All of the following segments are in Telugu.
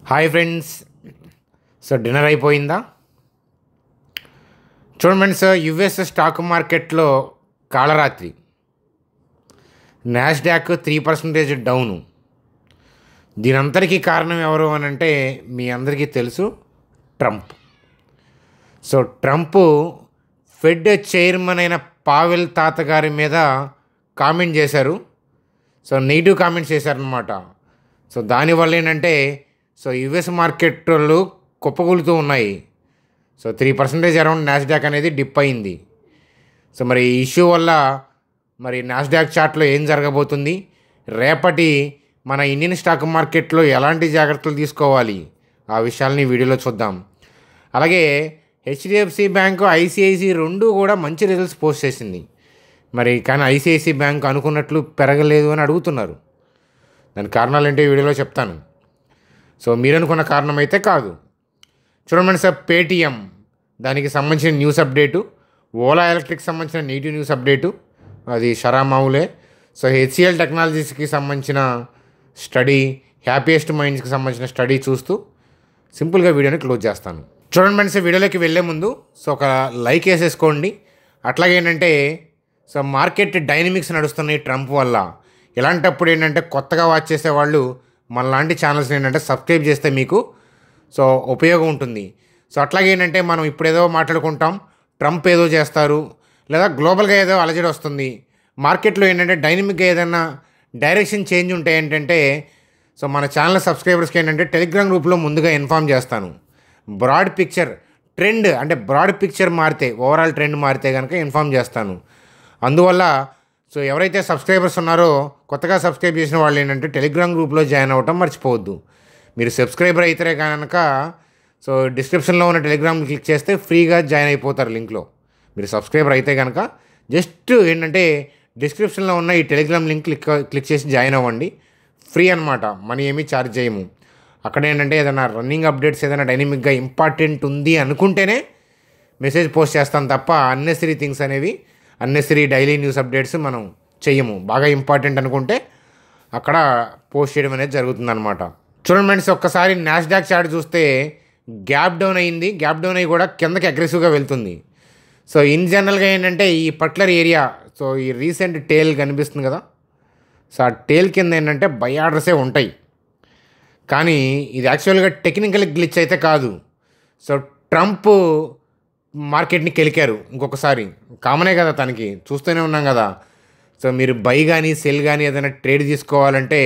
Hi friends. సో డిన్నర్ అయిపోయిందా? చూడండి ఫ్రెండ్స్, యుఎస్ స్టాక్ మార్కెట్లో కాళరాత్రి. Nasdaq 3% down. దీనంతటికీ కారణం ఎవరు అని అంటే మీ అందరికీ తెలుసు, Trump. So Trump fed chairman అయిన పావెల్ తాతగారి మీద కామెంట్ చేశారు. సో నెగిటివ్ కామెంట్స్ చేశారనమాట. సో దానివల్ల ఏంటంటే యుఎస్ మార్కెట్లు కుప్పకూలుతూ ఉన్నాయి. 3% అరౌండ్ నాస్డాక్ అనేది డిప్ అయింది. మరి ఈ ఇష్యూ వల్ల మరి నాస్డాక్ చార్ట్లో ఏం జరగబోతుంది, రేపటి మన ఇండియన్ స్టాక్ మార్కెట్లో ఎలాంటి జాగ్రత్తలు తీసుకోవాలి, ఆ విషయాలని వీడియోలో చూద్దాం. అలాగే హెచ్డిఎఫ్సి బ్యాంకు, ఐసిఐసి రెండు కూడా మంచి రిజల్ట్స్ పోస్ట్ చేసింది. కానీ ఐసిఐసి బ్యాంక్ అనుకున్నట్లు పెరగలేదు అని అడుగుతున్నారు. దాని కారణాలు ఏంటో ఈ వీడియోలో చెప్తాను. మీరు అనుకున్న కారణం అయితే కాదు. చూడండి సార్, పేటిఎం దానికి సంబంధించిన న్యూస్ అప్డేటు, ఓలా ఎలక్ట్రిక్ సంబంధించిన నెగిటివ్ న్యూస్ అప్డేటు, అది షరామావులే. హెచ్సిఎల్ టెక్నాలజీస్కి సంబంధించిన స్టడీ, హ్యాపీయెస్ట్ మైండ్స్కి సంబంధించిన స్టడీ చూస్తూ సింపుల్గా వీడియోని క్లోజ్ చేస్తాను. చూడండి ఫ్రెండ్స్, వీడియోలోకి వెళ్ళే ముందు ఒక లైక్ వేసేసుకోండి. అట్లాగే ఏంటంటే మార్కెట్ డైనమిక్స్ నడుస్తున్నాయి ట్రంప్ వల్ల. ఇలాంటప్పుడు ఏంటంటే కొత్తగా వాచ్ చేసేవాళ్ళు మనలాంటి ఛానల్స్ ఏంటంటే సబ్స్క్రైబ్ చేస్తే మీకు ఉపయోగం ఉంటుంది. అట్లాగే ఏంటంటే మనం ఇప్పుడు ఏదో మాట్లాడుకుంటాం, ట్రంప్ ఏదో చేస్తారు, లేదా గ్లోబల్గా ఏదో అలజడి వస్తుంది. మార్కెట్లో ఏంటంటే డైనమిక్గా ఏదైనా డైరెక్షన్ చేంజ్ ఉంటే ఏంటంటే మన ఛానల్ సబ్స్క్రైబర్స్కి ఏంటంటే టెలిగ్రామ్ గ్రూప్లో ముందుగా ఇన్ఫామ్ చేస్తాను. బ్రాడ్ పిక్చర్ ట్రెండ్ అంటే బ్రాడ్ పిక్చర్ మారితే, ఓవరాల్ ట్రెండ్ మారితే కనుక ఇన్ఫామ్ చేస్తాను. అందువల్ల ఎవరైతే సబ్స్క్రైబర్స్ ఉన్నారో, కొత్తగా సబ్స్క్రైబ్ చేసిన వాళ్ళు ఏంటంటే టెలిగ్రామ్ గ్రూప్లో జాయిన్ అవ్వటం మర్చిపోవద్దు. మీరు సబ్స్క్రైబర్ అయితే కనుక డిస్క్రిప్షన్లో ఉన్న టెలిగ్రామ్ క్లిక్ చేస్తే ఫ్రీగా జాయిన్ అయిపోతారు లింక్లో. మీరు సబ్స్క్రైబర్ అయితే కనుక జస్ట్ ఏంటంటే డిస్క్రిప్షన్లో ఉన్న ఈ టెలిగ్రామ్ లింక్ క్లిక్ చేసి జాయిన్ అవ్వండి. ఫ్రీ అనమాట, మనీ ఏమీ ఛార్జ్ చేయము. అక్కడ ఏంటంటే ఏదైనా రన్నింగ్ అప్డేట్స్ ఏదైనా డైనమిక్గా ఇంపార్టెంట్ ఉంది అనుకుంటేనే మెసేజ్ పోస్ట్ చేస్తాను తప్ప అన్నెసరీ థింగ్స్ అనేవి, అన్నెసరీ డైలీ న్యూస్ అప్డేట్స్ మనం చెయ్యము. బాగా ఇంపార్టెంట్ అనుకుంటే అక్కడ పోస్ట్ చేయడం అనేది జరుగుతుందన్నమాట. చూడండి ఫ్రెండ్స్, ఒక్కసారి నాస్డాక్ చార్ట్ చూస్తే గ్యాప్ డౌన్ అయింది. గ్యాప్ డౌన్ అయ్యి కూడా కిందకి అగ్రెసివ్గా వెళ్తుంది. ఇన్ జనరల్గా ఏంటంటే ఈ పర్టికులర్ ఏరియా, ఈ రీసెంట్ టేల్ కనిపిస్తుంది కదా, ఆ టేల్ కింద ఏంటంటే బై ఆర్డర్సే ఉంటాయి. కానీ ఇది యాక్చువల్గా టెక్నికల్ గ్లిచ్ అయితే కాదు. ట్రంప్ మార్కెట్ని కెలికారు ఇంకొకసారి. కామనే కదా, తనకి చూస్తూనే ఉన్నాం కదా. మీరు బై కానీ సెల్ కానీ ఏదైనా ట్రేడ్ తీసుకోవాలంటే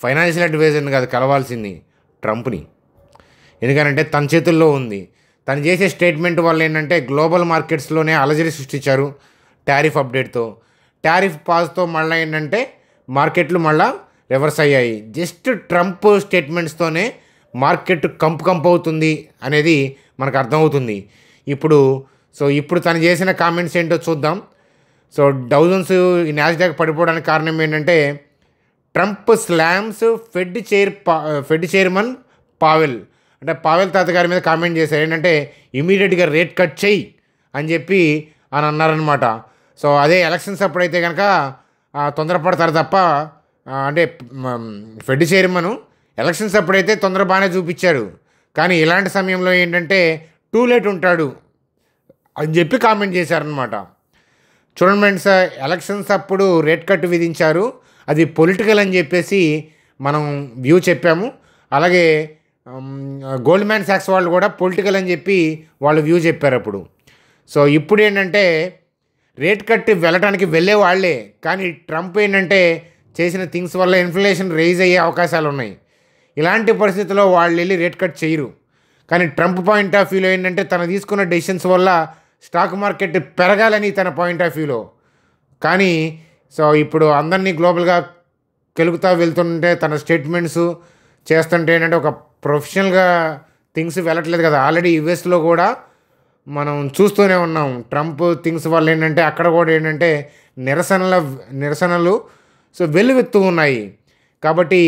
ఫైనాన్షియల్ అడ్వైజర్ని కాదు కలవాల్సింది, ట్రంప్ని. ఎందుకంటే తన చేతుల్లో ఉంది. తను చేసే స్టేట్మెంట్ వల్ల ఏంటంటే గ్లోబల్ మార్కెట్స్లోనే అలజడి సృష్టించారు టారిఫ్ అప్డేట్తో. టారిఫ్ పాజ్తో మళ్ళీ ఏంటంటే మార్కెట్లు మళ్ళీ రివర్స్ అయ్యాయి. జస్ట్ ట్రంప్ స్టేట్మెంట్స్తోనే మార్కెట్ కంపు అవుతుంది అనేది మనకు అర్థమవుతుంది. ఇప్పుడు తను చేసిన కామెంట్స్ ఏంటో చూద్దాం. డౌజన్స్ ఈ నాస్డాక్ పడిపోవడానికి కారణం ఏంటంటే Trump slams Fed chairman Powell, అంటే పావెల్ తాతగారి మీద కామెంట్ చేశారు. ఏంటంటే ఇమీడియట్గా రేట్ కట్ చెయ్యి అని చెప్పి అని అన్నారనమాట. అదే ఎలక్షన్స్ అప్పుడైతే కనుక తొందరపడతారు తప్ప, అంటే ఫెడ్ చైర్మన్ ఎలక్షన్స్ అప్పుడైతే తొందర బాగానే చూపించారు. కానీ ఇలాంటి సమయంలో ఏంటంటే టూ లేట్ ఉంటాడు అని చెప్పి కామెంట్ చేశారనమాట. చూడండి ఫ్రెండ్స్, ఎలక్షన్స్ అప్పుడు రేట్ కట్ విధించారు, అది పొలిటికల్ అని చెప్పేసి మనం వ్యూ చెప్పాము. అలాగే గోల్డ్మ్యాన్ సాక్స్ వాళ్ళు కూడా పొలిటికల్ అని చెప్పి వాళ్ళు వ్యూ చెప్పారు అప్పుడు. ఇప్పుడు ఏంటంటే రేట్ కట్ వెళ్ళడానికి వెళ్ళే వాళ్ళే, కానీ ట్రంప్ ఏంటంటే చేసిన థింగ్స్ వల్ల ఇన్ఫ్లేషన్ రైజ్ అయ్యే అవకాశాలు ఉన్నాయి. ఇలాంటి పరిస్థితుల్లో వాళ్ళు వెళ్ళి రేట్ కట్ చేయరు. కానీ ట్రంప్ పాయింట్ ఆఫ్ వ్యూలో ఏంటంటే తను తీసుకున్న డెసిషన్స్ వల్ల స్టాక్ మార్కెట్ పెరగాలని తన పాయింట్ ఆఫ్ వ్యూలో. కానీ ఇప్పుడు అందరినీ గ్లోబల్గా కెలుగుతూ వెళ్తుంటే తన స్టేట్మెంట్స్ చేస్తుంటే ఏంటంటే ఒక ప్రొఫెషనల్గా థింగ్స్ వెళ్ళట్లేదు కదా. ఆల్రెడీ యుఎస్లో కూడా మనం చూస్తూనే ఉన్నాం ట్రంప్ థింగ్స్ వల్ల ఏంటంటే అక్కడ కూడా ఏంటంటే నిరసనలు వెల్లువెత్తు ఉన్నాయి. కాబట్టి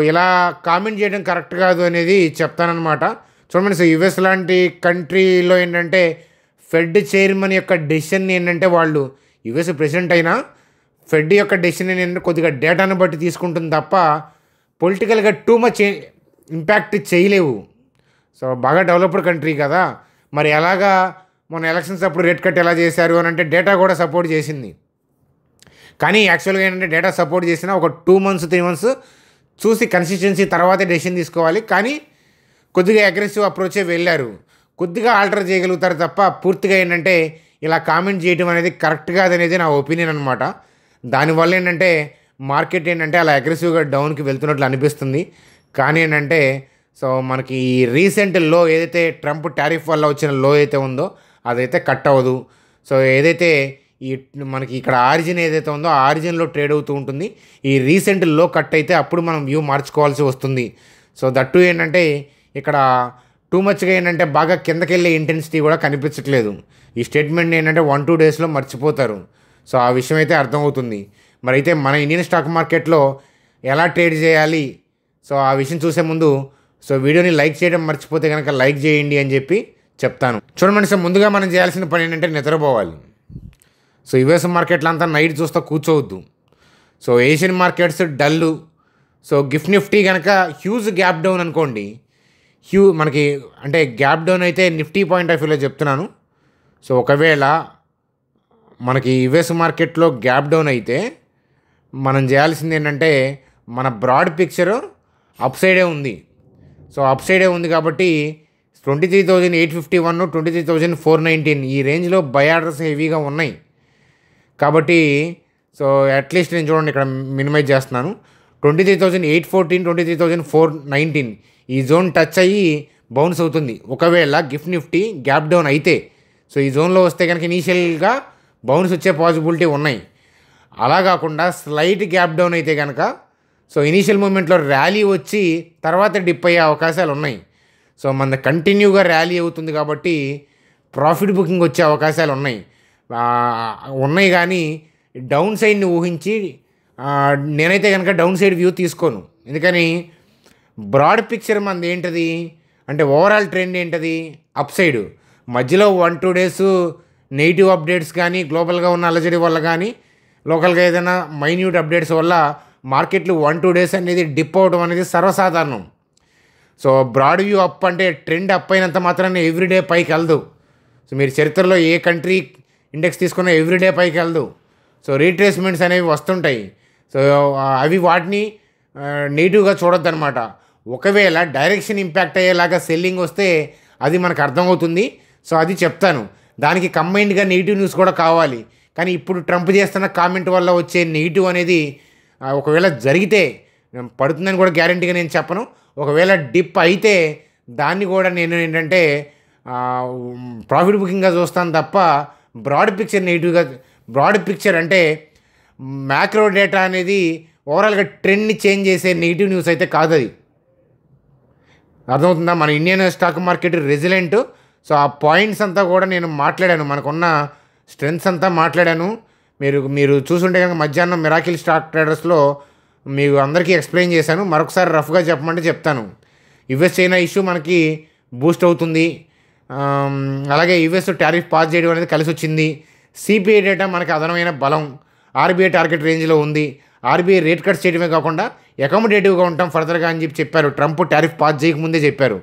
ఇలా కామెంట్ చేయడం కరెక్ట్ కాదు అనేది చెప్తానన్నమాట. చూడండి, యుఎస్ లాంటి కంట్రీలో ఏంటంటే ఫెడ్ చైర్మన్ యొక్క డెసిషన్ ఏంటంటే వాళ్ళు యుఎస్ ప్రెసిడెంట్ అయినా ఫెడ్ యొక్క డెసిషన్ ఏంటంటే కొద్దిగా డేటాను బట్టి తీసుకుంటుంది తప్ప పొలిటికల్గా టూ మచ్ ఇంపాక్ట్ చేయలేవు. సో బాగా డెవలప్డ్ కంట్రీ కదా, మరి ఎలాగా మొన్న ఎలక్షన్స్ అప్పుడు రేట్ కట్ ఎలా చేశారు అని అంటే డేటా కూడా సపోర్ట్ చేసింది. కానీ యాక్చువల్గా ఏంటంటే డేటా సపోర్ట్ చేసినా ఒక 2 months 3 months చూసి కన్సిస్టెన్సీ తర్వాతే డెసిషన్ తీసుకోవాలి. కానీ కొద్దిగా అగ్రెసివ్ అప్రోచే వెళ్ళారు. కొద్దిగా ఆల్టర్ చేయగలుగుతారు తప్ప పూర్తిగా ఏంటంటే ఇలా కామెంట్ చేయడం అనేది కరెక్ట్ కాదనేది నా ఒపీనియన్ అనమాట. దానివల్ల ఏంటంటే మార్కెట్ ఏంటంటే అలా అగ్రెసివ్గా డౌన్కి వెళ్తున్నట్లు అనిపిస్తుంది. కానీ ఏంటంటే సో మనకి ఈ రీసెంట్ లో ఏదైతే ట్రంప్ టారిఫ్ వల్ల వచ్చిన లో అయితే ఉందో అదైతే కట్ అవ్వదు. సో ఏదైతే ఈ మనకి ఇక్కడ ఆరిజిన్ ఏదైతే ఉందో ఆ ఆరిజిన్లో ట్రేడ్ అవుతూ ఉంటుంది. ఈ రీసెంట్ లో కట్ అయితే అప్పుడు మనం వ్యూ మార్చుకోవాల్సి వస్తుంది. సో దట్టు ఏంటంటే ఇక్కడ టూ మచ్గా ఏంటంటే బాగా కిందకెళ్ళే ఇంటెన్సిటీ కూడా కనిపించట్లేదు. ఈ స్టేట్మెంట్ ఏంటంటే 1-2 daysలో మర్చిపోతారు. సో ఆ విషయం అయితే అర్థమవుతుంది. మరి అయితే మన ఇండియన్ స్టాక్ మార్కెట్లో ఎలా ట్రేడ్ చేయాలి, సో ఆ విషయం చూసే ముందు సో వీడియోని లైక్ చేయడం మర్చిపోతే కనుక లైక్ చేయండి అని చెప్పి చెప్తాను. చూడండి సార్, ముందుగా మనం చేయాల్సిన పని ఏంటంటే నిద్రపోవాలి. సో యుఎస్ మార్కెట్లో అంతా నైట్ చూస్తూ కూర్చోవద్దు. So Asian markets dull. So GIFT Nifty కనుక హ్యూజ్ గ్యాప్ డౌన్ అనుకోండి, మనకి అంటే గ్యాప్ డౌన్ అయితే నిఫ్టీ పాయింట్ ఆఫ్ వ్యూలో చెప్తున్నాను. సో ఒకవేళ మనకి యుఎస్ మార్కెట్లో గ్యాప్ డౌన్ అయితే మనం చేయాల్సింది ఏంటంటే మన బ్రాడ్ పిక్చర్ అప్ సైడే ఉంది. సో అప్ సైడే ఉంది కాబట్టి 23,851 23,419 ఈ రేంజ్లో బై ఆర్డర్స్ హెవీగా ఉన్నాయి. కాబట్టి సో అట్లీస్ట్ నేను చూడండి ఇక్కడ మినిమైజ్ చేస్తున్నాను. 23,814 23,419 ఈ జోన్ టచ్ అయ్యి బౌన్స్ అవుతుంది ఒకవేళ గిఫ్ట్ నిఫ్టీ గ్యాప్ డౌన్ అయితే. సో ఈ జోన్లో వస్తే కనుక ఇనీషియల్గా బౌన్స్ వచ్చే పాసిబిలిటీ ఉన్నాయి. అలా కాకుండా స్లైట్ గ్యాప్ డౌన్ అయితే కనుక సో ఇనీషియల్ మూమెంట్లో ర్యాలీ వచ్చి తర్వాత డిప్ అయ్యే అవకాశాలు ఉన్నాయి. సో మన కంటిన్యూగా ర్యాలీ అవుతుంది కాబట్టి ప్రాఫిట్ బుకింగ్ వచ్చే అవకాశాలు ఉన్నాయి కానీ డౌన్ సైడ్ని ఊహించి నేనైతే కనుక డౌన్ సైడ్ వ్యూ తీసుకోను. ఎందుకని బ్రాడ్ పిక్చర్ మనది ఏంటది అంటే ఓవరాల్ ట్రెండ్ ఏంటది అప్ సైడ్. మధ్యలో 1-2 days నెగిటివ్ అప్డేట్స్ కానీ గ్లోబల్గా ఉన్న అలజడి వల్ల కానీ లోకల్గా ఏదైనా మైన్యూట్ అప్డేట్స్ వల్ల మార్కెట్లు 1-2 days అనేది డిప్ అవడం అనేది సర్వసాధారణం. సో బ్రాడ్ వ్యూ అప్ అంటే ట్రెండ్ అప్ అయినంత మాత్రాన్ని ఎవ్రీడే పైకి వెళ్దు. సో మీరు చరిత్రలో ఏ కంట్రీ ఇండెక్స్ తీసుకున్నా ఎవ్రీడే పైకి వెళ్దు. సో రీట్రేస్మెంట్స్ అనేవి వస్తుంటాయి. సో అవి వాటిని నెగిటివ్గా చూడొద్దు అనమాట. ఒకవేళ డైరెక్షన్ ఇంపాక్ట్ అయ్యేలాగా సెల్లింగ్ వస్తే అది మనకు అర్థమవుతుంది. సో అది చెప్తాను. దానికి కంబైన్డ్గా నెగిటివ్ న్యూస్ కూడా కావాలి. కానీ ఇప్పుడు ట్రంప్ చేస్తున్న కామెంట్ వల్ల వచ్చే నెగిటివ్ అనేది ఒకవేళ జరిగితే పడుతుందని కూడా గ్యారంటీగా నేను చెప్పను. ఒకవేళ డిప్ అయితే దాన్ని కూడా నేను ఏంటంటే ప్రాఫిట్ బుకింగ్గా చూస్తాను తప్ప బ్రాడ్ పిక్చర్ నెగిటివ్గా. బ్రాడ్ పిక్చర్ అంటే మ్యాక్రో డేటా అనేది ఓవరాల్గా ట్రెండ్ని చేంజ్ చేసే నెగిటివ్ న్యూస్ అయితే కాదు. అది అర్థమవుతుందా? మన Indian stock market resilient. So ఆ పాయింట్స్ అంతా కూడా నేను మాట్లాడాను, మనకున్న స్ట్రెంగ్స్ అంతా మాట్లాడాను. మీరు చూసుంటే కనుక మధ్యాహ్నం మిరాకిల్ స్టాక్ ట్రేడర్స్లో మీకు అందరికీ ఎక్స్ప్లెయిన్ చేశాను. మరొకసారి రఫ్గా చెప్పమంటే చెప్తాను. యుఎస్ చైనా ఇష్యూ మనకి బూస్ట్ అవుతుంది. అలాగే యుఎస్ టారిఫ్ పాస్ చేయడం అనేది కలిసి వచ్చింది. సిపిఐ డేటా మనకి అదనమైన బలం. ఆర్బీఐ టార్గెట్ రేంజ్లో ఉంది. ఆర్బీఐ రేట్ కట్స్ చేయడమే కాకుండా అకామిడేటివ్గా ఉంటాం ఫర్దర్గా అని చెప్పారు. ట్రంప్ టారిఫ్ పాస్ చేయకముందే చెప్పారు.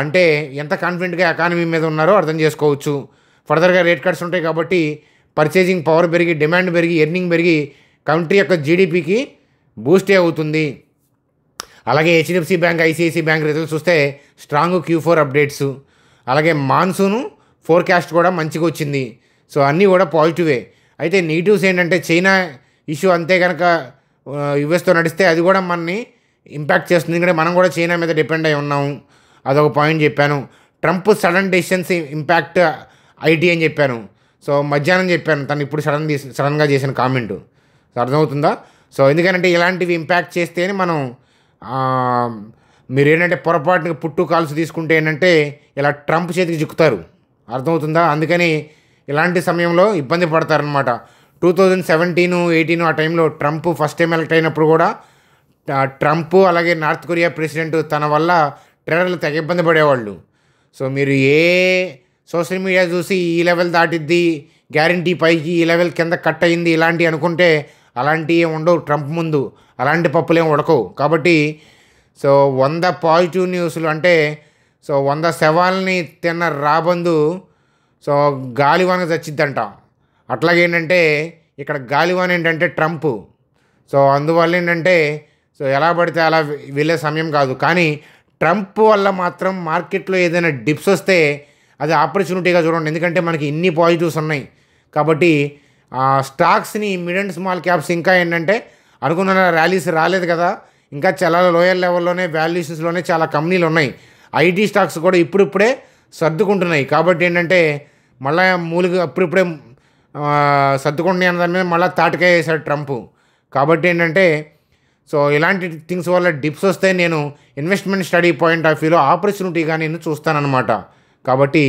అంటే ఎంత కాన్ఫిడెంట్గా ఎకానమీ మీద ఉన్నారో అర్థం చేసుకోవచ్చు. ఫర్దర్గా రేట్ కట్స్ ఉంటాయి కాబట్టి పర్చేజింగ్ పవర్ పెరిగి, డిమాండ్ పెరిగి, ఎర్నింగ్ పెరిగి కంట్రీ యొక్క జీడిపికి బూస్టే అవుతుంది. అలాగే HDFC bank, ICICI bank results చూస్తే స్ట్రాంగ్ Q4 అప్డేట్స్. అలాగే మాన్సూన్ ఫోర్కాస్ట్ కూడా మంచిగా వచ్చింది. సో అన్నీ కూడా పాజిటివే. అయితే నెగిటివ్స్ ఏంటంటే చైనా ఇష్యూ అంతే కనుక యుఎస్తో నడిస్తే అది కూడా మనని ఇంపాక్ట్ చేస్తుంది. ఎందుకంటే మనం కూడా చైనా మీద డిపెండ్ అయి ఉన్నాము. అదొక పాయింట్ చెప్పాను. Trump sudden decisions impact IT అని చెప్పాను. సో మధ్యాహ్నం చెప్పాను, తను ఇప్పుడు సడన్గా చేసిన కామెంటు. సో అర్థమవుతుందా? సో ఎందుకంటే ఇలాంటివి ఇంపాక్ట్ చేస్తేనే మనం మీరు ఏంటంటే పొరపాటుగా పుట్టు కాల్స్ తీసుకుంటే ఏంటంటే ఇలా ట్రంప్ చేతికి చిక్కుతారు. అర్థమవుతుందా? అందుకని ఇలాంటి సమయంలో ఇబ్బంది పడతారనమాట. 2017-18 ఆ టైంలో ట్రంప్ ఫస్ట్ టైం ఎలక్ట్ అయినప్పుడు కూడా ట్రంప్ అలాగే నార్త్ కొరియా ప్రెసిడెంట్ తన వల్ల ట్రేడర్లు తెగ ఇబ్బంది పడేవాళ్ళు. సో మీరు ఏ సోషల్ మీడియా చూసి ఈ లెవెల్ దాటిద్ది, గ్యారంటీ పైకి ఈ లెవెల్ కింద కట్ అయింది ఇలాంటివి అనుకుంటే అలాంటివి ఏం ఉండవు. ట్రంప్ ముందు అలాంటి పప్పులేం ఉడకవు. కాబట్టి సో 100 పాజిటివ్ న్యూస్లు అంటే సో 100 శవాల్ని తిన్న రాబందు సో గాలివాన చచ్చిద్దంట. అట్లాగేంటంటే ఇక్కడ గాలివాన ఏంటంటే ట్రంప్. సో అందువల్ల ఏంటంటే సో ఎలా పడితే అలా వెళ్ళే సమయం కాదు. కానీ ట్రంప్ వల్ల మాత్రం మార్కెట్లో ఏదైనా డిప్స్ వస్తే అది ఆపర్చునిటీగా చూడండి. ఎందుకంటే మనకి ఇన్ని పాజిటివ్స్ ఉన్నాయి కాబట్టి స్టాక్స్ని మిడ్ అండ్ స్మాల్ క్యాప్స్ ఇంకా ఏంటంటే అనుకున్న ర్యాలీస్ రాలేదు కదా, ఇంకా చాలా లోయర్ లెవెల్లోనే వాల్యుయేషన్స్లోనే చాలా కంపెనీలు ఉన్నాయి. ఐటీ స్టాక్స్ కూడా ఇప్పుడిప్పుడే సర్దుకుంటున్నాయి. కాబట్టి ఏంటంటే మళ్ళీ మూలుగా అప్పుడిప్పుడే సర్దుకుంటున్నాయి అన్న దాని మీద మళ్ళీ తాటికాయ వేశాడు ట్రంప్. కాబట్టి ఏంటంటే సో ఇలాంటి థింగ్స్ వల్ల డిప్స్ వస్తే నేను ఇన్వెస్ట్మెంట్ స్టడీ పాయింట్ ఆఫ్ వ్యూలో ఆపర్చునిటీగా నేను చూస్తానన్నమాట. కాబట్టి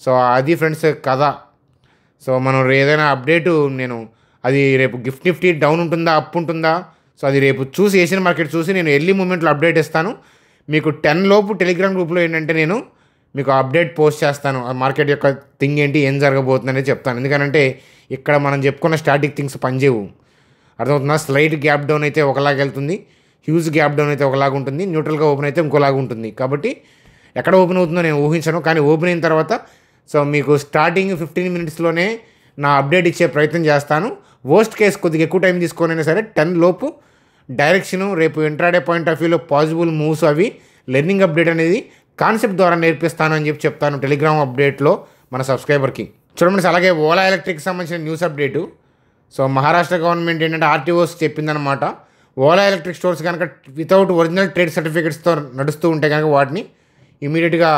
సో అది ఫ్రెండ్స్ కథ. సో మనం ఏదైనా అప్డేటు నేను అది రేపు నిఫ్టీ డౌన్ ఉంటుందా అప్ ఉంటుందా సో అది రేపు చూసి ఏషియన్ మార్కెట్ చూసి నేను ఎర్లీ మూమెంట్లో అప్డేట్ ఇస్తాను. మీకు 10 లోపు టెలిగ్రామ్ గ్రూప్లో ఏంటంటే నేను మీకు అప్డేట్ పోస్ట్ చేస్తాను. ఆ మార్కెట్ యొక్క థింగ్ ఏంటి, ఏం జరగబోతుంది అనేది చెప్తాను. ఎందుకంటే ఇక్కడ మనం చెప్పుకున్న స్టాటిక్ థింగ్స్ పనిచేయవు. అర్థమవుతుందా? స్లైట్ గ్యాప్ డౌన్ అయితే ఒకలాగా వెళ్తుంది, హ్యూజ్ గ్యాప్ డౌన్ అయితే ఒకలాగా ఉంటుంది, న్యూట్రల్గా ఓపెన్ అయితే ఇంకోలాగా ఉంటుంది. కాబట్టి ఎక్కడ ఓపెన్ అవుతుందో నేను ఊహించను. కానీ ఓపెన్ అయిన తర్వాత సో మీకు స్టార్టింగ్ 15 మినిట్స్లోనే నా అప్డేట్ ఇచ్చే ప్రయత్నం చేస్తాను. వర్స్ట్ కేస్ కొద్దిగా ఎక్కువ టైం తీసుకొనైనా సరే 10 లోపు డైరెక్షను రేపు ఇంట్రాడే పాయింట్ ఆఫ్ వ్యూలో పాసిబుల్ మూవ్స్ అవి లెర్నింగ్ అప్డేట్ అనేది కాన్సెప్ట్ ద్వారా నేర్పిస్తాను అని చెప్తాను టెలిగ్రామ్ అప్డేట్లో మన సబ్స్క్రైబర్కి. చూడండి. అలాగే ఓలా ఎలక్ట్రిక్ సంబంధించిన news update. So Maharashtra government ఏంటంటే ఆర్టీఓస్ చెప్పిందనమాట, ఓలా ఎలక్ట్రిక్ స్టోర్స్ కనుక వితౌట్ ఒరిజినల్ ట్రేడ్ సర్టిఫికేట్స్తో నడుస్తూ ఉంటే కనుక వాటిని ఇమీడియట్గా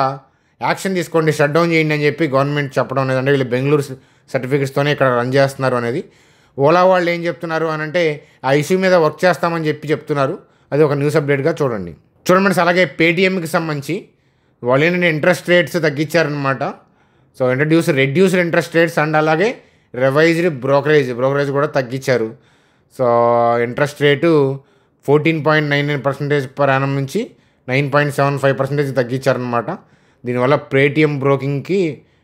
యాక్షన్ తీసుకోండి, షట్ డౌన్ చేయండి అని చెప్పి గవర్నమెంట్ చెప్పడం అనేది. అంటే వీళ్ళు బెంగళూరు సర్టిఫికేట్స్తోనే ఇక్కడ రన్ చేస్తున్నారు అనేది. ఓలా వాళ్ళు ఏం చెప్తున్నారు అని అంటే ఆ ఇష్యూ మీద వర్క్ చేస్తామని చెప్తున్నారు. అది ఒక న్యూస్ అప్డేట్గా చూడండి. అలాగే పేటీఎంకి సంబంధించి వాళ్ళు ఏంటంటే ఇంట్రెస్ట్ రేట్స్ తగ్గించారనమాట. So reduced interest rates and అలాగే రివైజ్డ్ బ్రోకరేజ్ కూడా తగ్గించారు. So interest rate 14.99% per annum నుంచి 9.75% తగ్గించారనమాట. దీనివల్ల పేటీఎం బ్రోకింగ్కి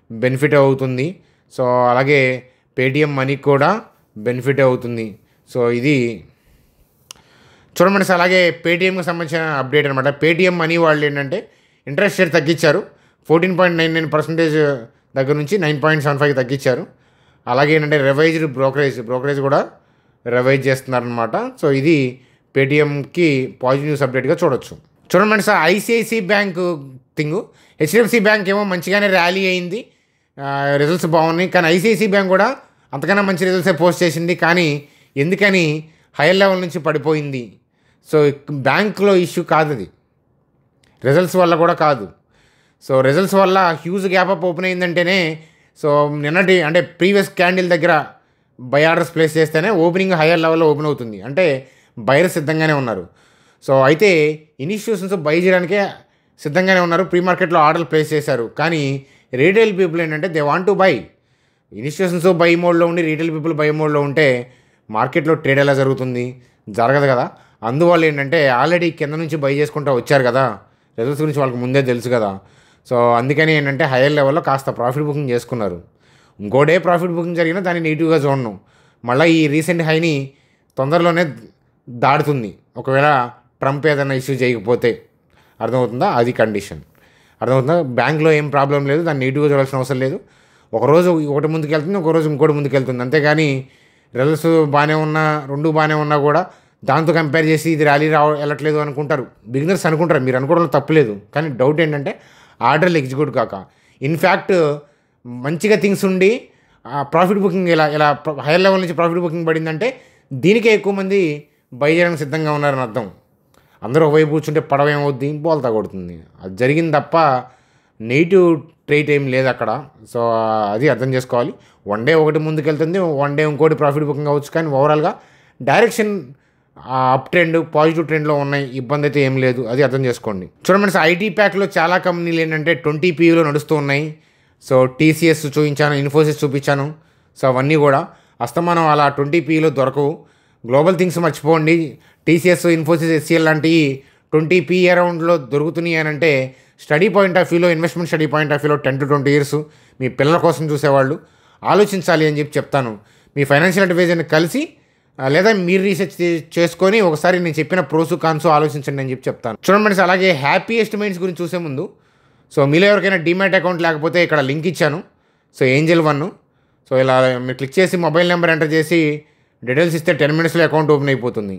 బెనిఫిట్ అవుతుంది. సో అలాగే పేటీఎం మనీకి కూడా బెనిఫిట్ అవుతుంది. సో ఇది చూడమండి. అలాగే పేటీఎంకి సంబంధించిన అప్డేట్ అనమాట. పేటీఎం మనీ వాళ్ళు ఏంటంటే ఇంట్రెస్ట్ రేట్ తగ్గించారు. 14.99% దగ్గర నుంచి 9.75 తగ్గించారు. అలాగే ఏంటంటే రివైజ్డ్ బ్రోకరేజ్ కూడా రివైజ్ చేస్తున్నారనమాట. సో ఇది పేటీఎంకి పాజిటివ్ న్యూస్ అప్డేట్గా చూడండి sir. ICICI bank thing, HDFC bank ఏమో మంచిగానే ర్యాలీ అయింది, రిజల్ట్స్ బాగున్నాయి. కానీ ఐసిఐసిఐ బ్యాంక్ కూడా అంతకన్నా మంచి రిజల్ట్సే పోస్ట్ చేసింది. కానీ ఎందుకని హైయర్ లెవెల్ నుంచి పడిపోయింది? సో బ్యాంకులో ఇష్యూ కాదు, అది రిజల్ట్స్ వల్ల కూడా కాదు. సో రిజల్ట్స్ వల్ల హ్యూజ్ గ్యాప్ అప్ ఓపెన్ అయిందంటేనే సో నిన్నటి అంటే ప్రీవియస్ క్యాండిల్ దగ్గర బై ఆర్డర్స్ ప్లేస్ చేస్తేనే ఓపెనింగ్ హైయర్ లెవెల్లో ఓపెన్ అవుతుంది. అంటే బయర్స్ సిద్ధంగానే ఉన్నారు. సో అయితే ఇన్స్టిట్యూషన్స్ బై చేయడానికే సిద్ధంగానే ఉన్నారు, ప్రీ మార్కెట్లో ఆర్డర్లు ప్లేస్ చేశారు. కానీ రీటైల్ పీపుల్ ఏంటంటే they want to buy. Institutions by మోడ్లో ఉండి రీటైల్ పీపుల్ బై మోడ్లో ఉంటే మార్కెట్లో ట్రేడ్ ఎలా జరుగుతుంది? జరగదు కదా. అందువల్ల ఏంటంటే ఆల్రెడీ కింద నుంచి బై చేసుకుంటూ వచ్చారు కదా, రిజల్ట్స్ గురించి వాళ్ళకి ముందే తెలుసు కదా. సో అందుకని ఏంటంటే హైయర్ లెవెల్లో కాస్త ప్రాఫిట్ బుకింగ్ చేసుకున్నారు. ఇంకో డే ప్రాఫిట్ బుకింగ్ జరిగినా దాన్ని నెగిటివ్గా చూడను. మళ్ళీ ఈ రీసెంట్ హైని తొందరలోనే దాడుతుంది ఒకవేళ ట్రంప్ ఏదైనా ఇష్యూ చేయకపోతే. అర్థమవుతుందా? అది కండిషన్. అర్థమవుతుందా? బ్యాంక్లో ఏం ప్రాబ్లం లేదు, దాన్ని నెగిటివ్గా చూడాల్సిన అవసరం లేదు. ఒకరోజు ఒకటి ముందుకు వెళ్తుంది, ఒకరోజు ఇంకోటి ముందుకు వెళ్తుంది. అంతేగాని రిజల్ట్స్ బాగానే ఉన్నా, రెండు బాగానే ఉన్నా కూడా దాంతో కంపేర్ చేసి ఇది ర్యాలీ వెళ్ళట్లేదు అనుకుంటారు బిగినర్స్, అనుకుంటారు. మీరు అనుకోవడంలో తప్పులేదు. కానీ డౌట్ ఏంటంటే ఆర్డర్లు ఎగ్జిక్యూట్ కాక, ఇన్ఫ్యాక్ట్ మంచిగా థింగ్స్ ఉండి ప్రాఫిట్ బుకింగ్ ఇలా హైయర్ లెవెల్ నుంచి ప్రాఫిట్ బుకింగ్ పడిందంటే దీనికే ఎక్కువ మంది బై చేయడానికి సిద్ధంగా ఉన్నారని అర్థం. అందరూ ఒకవైపు కూర్చుంటే పడవ ఏమవుద్ది, బోల్తా కొడుతుంది. అది జరిగింది తప్ప నెగిటివ్ ట్రేట్ ఏం లేదు అక్కడ. సో అది అర్థం చేసుకోవాలి. వన్ డే ఒకటి ముందుకెళ్తుంది, వన్ డే ఇంకోటి ప్రాఫిట్ బుకింగ్ అవ్వచ్చు. కానీ ఓవరాల్గా డైరెక్షన్ అప్ ట్రెండ్, పాజిటివ్ ట్రెండ్లో ఉన్నాయి, ఇబ్బంది అయితే ఏం లేదు. అది అర్థం చేసుకోండి. చూడండి, ఐటీ ప్యాక్లో చాలా కంపెనీలు ఏంటంటే 20 PEలో నడుస్తూ ఉన్నాయి. సో టీసీఎస్ చూపించాను, ఇన్ఫోసిస్ చూపించాను. సో అవన్నీ కూడా అస్తమానం అలా 20 PEలో దొరకవు. గ్లోబల్ థింగ్స్ మర్చిపోండి. టీసీఎస్, ఇన్ఫోసిస్, హెచ్సిఎల్ లాంటివి 20 PE అరౌండ్లో దొరుకుతున్నాయి అని అంటే స్టడీ పాయింట్ ఆఫ్ వ్యూలో, ఇన్వెస్ట్మెంట్ స్టడీ పాయింట్ ఆఫ్ వ్యూలో 10 to 20 years మీ పిల్లల కోసం చూసేవాళ్ళు ఆలోచించాలి అని చెప్తాను. మీ ఫైనాన్షియల్ అడ్వైజర్ని కలిసి లేదా మీరు రీసెర్చ్ చేసుకొని ఒకసారి నేను చెప్పిన ప్రోసు కాన్స్ ఆలోచించండి అని చెప్తాను. చూడండి ఫ్రెండ్స్, అలాగే హ్యాపీయెస్ట్ మైండ్స్ గురించి చూసే ముందు సో మీలో ఎవరికైనా డీమ్యాట్ అకౌంట్ లేకపోతే ఇక్కడ లింక్ ఇచ్చాను. So Angel 1. సో ఇలా మీరు క్లిక్ చేసి మొబైల్ నెంబర్ ఎంటర్ చేసి డీటెయిల్స్ ఇస్తే 10 minutesలో అకౌంట్ ఓపెన్ అయిపోతుంది.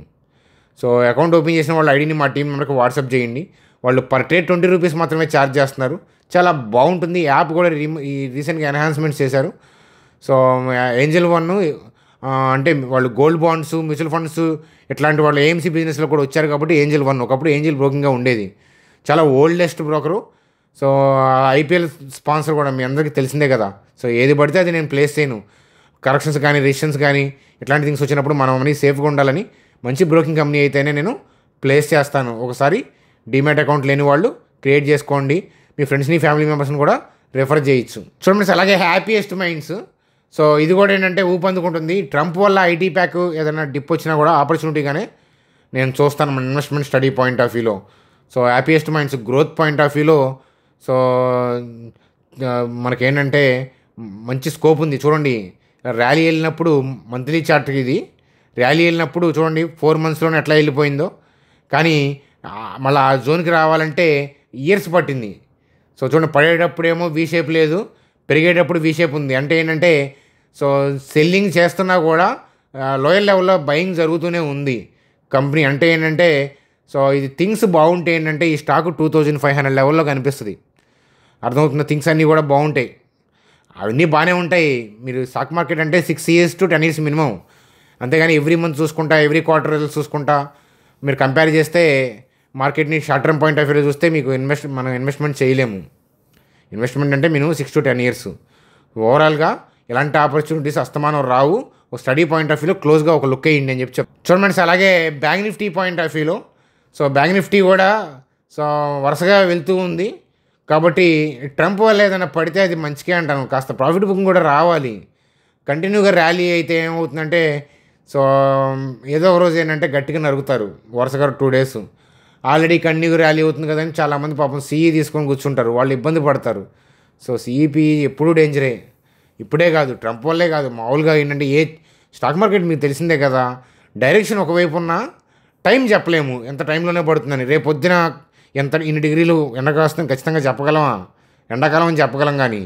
సో అకౌంట్ ఓపెన్ చేసిన వాళ్ళ ఐడిని మా టీం మెంబర్కి వాట్సాప్ చేయండి. వాళ్ళు పర్ డే 20 రూపీస్ మాత్రమే ఛార్జ్ చేస్తున్నారు. చాలా బాగుంటుంది. యాప్ కూడా ఈ రీసెంట్గా ఎన్హాన్స్మెంట్స్ చేశారు. సో ఏంజల్ 1 అంటే వాళ్ళు గోల్డ్ బాండ్స్, మ్యూచువల్ ఫండ్స్ ఇట్లాంటి వాళ్ళు ఏఎంసీ బిజినెస్లో కూడా వచ్చారు కాబట్టి ఏంజల్ 1 ఒకప్పుడు ఏంజల్ బ్రోకింగ్గా ఉండేది. చాలా oldest broker. So IPL sponsor కూడా మీ అందరికీ తెలిసిందే కదా. సో ఏది పడితే అది నేను ప్లేస్ చేయను. కరెక్షన్స్ కానీ రిజిస్ట్రేషన్స్ కానీ ఇట్లాంటి థింగ్స్ వచ్చినప్పుడు మనం మనీ సేఫ్గా ఉండాలని మంచి బ్రోకింగ్ కంపెనీ అయితేనే నేను ప్లేస్ చేస్తాను. ఒకసారి డీమ్యాట్ అకౌంట్ లేని వాళ్ళు క్రియేట్ చేసుకోండి. మీ ఫ్రెండ్స్ని, ఫ్యామిలీ మెంబర్స్ని కూడా రెఫర్ చేయొచ్చు. చూడండి, అలాగే హ్యాపీయెస్ట్ మైండ్స్. సో ఇది కూడా ఏంటంటే ఊపందుకుంటుంది. ట్రంప్ వల్ల ఐటీ ప్యాక్ ఏదైనా డిప్ వచ్చినా కూడా ఆపర్చునిటీగానే నేను చూస్తాను మన ఇన్వెస్ట్మెంట్ స్టడీ పాయింట్ ఆఫ్ వ్యూలో. So happiest minds growth point of వ్యూలో సో మనకేంటంటే మంచి స్కోప్ ఉంది. చూడండి, ర్యాలీ వెళ్ళినప్పుడు మంత్లీ చార్ట్ ఇది. ర్యాలీ వెళ్ళినప్పుడు చూడండి 4 monthsలోనే ఎట్లా వెళ్ళిపోయిందో. కానీ మళ్ళీ ఆ జోన్కి రావాలంటే ఇయర్స్ పట్టింది. సో చూడండి, పడేటప్పుడేమో వీ షేప్ లేదు, పెరిగేటప్పుడు వీ షేప్ ఉంది. అంటే ఏంటంటే సో సెల్లింగ్ చేస్తున్నా కూడా లోయర్ లెవెల్లో బయింగ్ జరుగుతూనే ఉంది కంపెనీ. అంటే ఏంటంటే సో ఇది థింగ్స్ బాగుంటే ఏంటంటే ఈ స్టాక్ 2500 లెవెల్లో కనిపిస్తుంది. అర్థమవుతున్న థింగ్స్ అన్నీ కూడా బాగుంటాయి, అవన్నీ బాగానే ఉంటాయి. మీరు స్టాక్ మార్కెట్ అంటే 6 years to 10 years మినిమం. అంతేగాని ఎవ్రీ మంత్ చూసుకుంటా, ఎవ్రీ క్వార్టర్ రిజల్ట్స్ చూసుకుంటా మీరు కంపేర్ చేస్తే మార్కెట్ని short term point of view చూస్తే మీకు మనం ఇన్వెస్ట్మెంట్ చేయలేము. ఇన్వెస్ట్మెంట్ అంటే మినిమం 6 to 10 years. ఓవరాల్గా ఇలాంటి ఆపర్చునిటీస్ అస్తమానం రావు. ఒక స్టడీ పాయింట్ ఆఫ్ వ్యూలో క్లోజ్గా ఒక లుక్ వేయండి అని చూడండి. అలాగే బ్యాంక్ నిఫ్టీ పాయింట్ ఆఫ్ వ్యూలో సో బ్యాంక్ నిఫ్టీ కూడా సో వరుసగా వెళ్తూ ఉంది. కాబట్టి ట్రంప్ వల్ల ఏదైనా పడితే అది మంచిగా అంటాను. కాస్త ప్రాఫిట్ బుకింగ్ కూడా రావాలి. కంటిన్యూగా ర్యాలీ అయితే ఏమవుతుందంటే సో ఏదో ఒక రోజు ఏంటంటే గట్టిగా నరుగుతారు. వరుసగా 2 days ఆల్రెడీ కంటిన్యూగా ర్యాలీ అవుతుంది కదని చాలామంది పాపం సిఈ తీసుకొని కూర్చుంటారు. వాళ్ళు ఇబ్బంది పడతారు. సో సిఈపి ఎప్పుడూ డేంజరే. ఇప్పుడే కాదు, ట్రంప్ వల్లే కాదు, మామూలుగా ఏంటంటే ఏ స్టాక్ మార్కెట్ మీకు తెలిసిందే కదా. డైరెక్షన్ ఒకవైపు ఉన్నా టైం చెప్పలేము, ఎంత టైంలోనే పడుతుందని. రేపు పొద్దున ఇన్ని డిగ్రీలు ఎండ కాస్తుందని ఖచ్చితంగా చెప్పగలమా? ఎండాకాలం అని చెప్పగలం. కానీ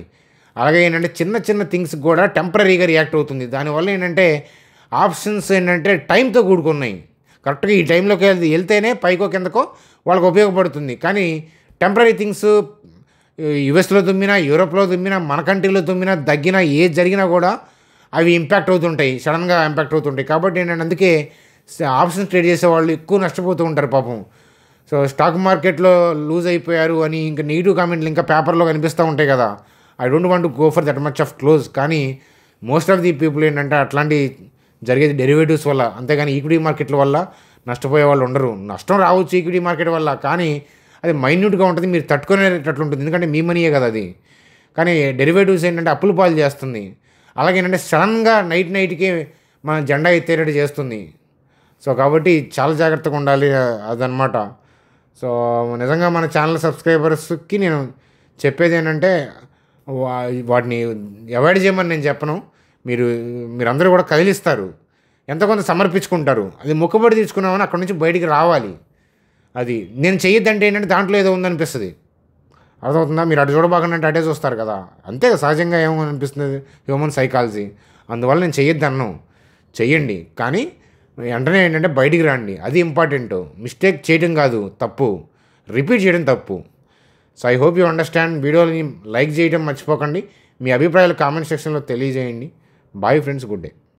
అలాగే ఏంటంటే చిన్న చిన్న థింగ్స్ కూడా టెంపరీగా రియాక్ట్ అవుతుంది. దానివల్ల ఏంటంటే ఆప్షన్స్ ఏంటంటే టైంతో కూడుకున్నాయి. కరెక్ట్గా ఈ టైంలోకి వెళ్తేనే పైకో కిందకో వాళ్ళకి ఉపయోగపడుతుంది. కానీ టెంపరీ థింగ్స్ యుఎస్లో తుమ్మినా, యూరోప్లో తుమ్మినా, మన కంట్రీలో తుమ్మినా, దగ్గినా, ఏది జరిగినా కూడా అవి ఇంపాక్ట్ అవుతుంటాయి, సడన్గా ఇంపాక్ట్ అవుతుంటాయి. కాబట్టి ఏంటంటే అందుకే ఆప్షన్స్ ట్రేడ్ చేసే వాళ్ళు ఎక్కువ నష్టపోతూ ఉంటారు పాపం. సో స్టాక్ మార్కెట్లో లూజ్ అయిపోయారు అని ఇంకా నెగిటివ్ కామెంట్లు ఇంకా పేపర్లో కనిపిస్తూ ఉంటాయి కదా. I don't want to go for that much of close. కానీ మోస్ట్ ఆఫ్ ది పీపుల్ ఏంటంటే అట్లాంటి జరిగేది డెరివేటివ్స్ వల్ల, అంతేగాని ఈక్విటీ మార్కెట్ల వల్ల నష్టపోయే వాళ్ళు ఉండరు. నష్టం రావచ్చు ఈక్విటీ మార్కెట్ వల్ల, కానీ అది మైన్యూట్గా ఉంటుంది, మీరు తట్టుకునేటట్లు ఉంటుంది, ఎందుకంటే మీ మనీయే కదా అది. కానీ డెరివేటివ్స్ ఏంటంటే అప్పులు పాలు చేస్తుంది. అలాగే ఏంటంటే సడన్గా నైట్కే మన జెండా ఎత్తేటట్టు చేస్తుంది. సో కాబట్టి చాలా జాగ్రత్తగా ఉండాలి అదనమాట. సో నిజంగా మన ఛానల్ సబ్స్క్రైబర్స్కి నేను చెప్పేది ఏంటంటే వాటిని అవాయిడ్ చేయమని నేను చెప్పను. మీరందరూ కూడా కదిలిస్తారు, ఎంతో కొంత సమర్పించుకుంటారు. అది మొక్కుబడి తీసుకున్నామని అక్కడి నుంచి బయటికి రావాలి. అది నేను చెయ్యొద్దంటే ఏంటంటే దాంట్లో ఏదో ఉందనిపిస్తుంది. అర్థమవుతుందా? మీరు అటు చూడబాకండి అంటే అటే చూస్తారు కదా. అంతే సహజంగా ఏమనిపిస్తుంది, హ్యూమన్ సైకాలజీ. అందువల్ల నేను చెయ్యొద్దన్ను, చెయ్యండి. కానీ వెంటనే ఏంటంటే బయటికి రండి, అది ఇంపార్టెంట్. మిస్టేక్ చేయడం కాదు తప్పు, రిపీట్ చేయడం తప్పు. So I hope you understand. వీడియోని లైక్ చేయడం మర్చిపోకండి. మీ అభిప్రాయాలు కామెంట్ సెక్షన్లో తెలియజేయండి. Bye friends, good day.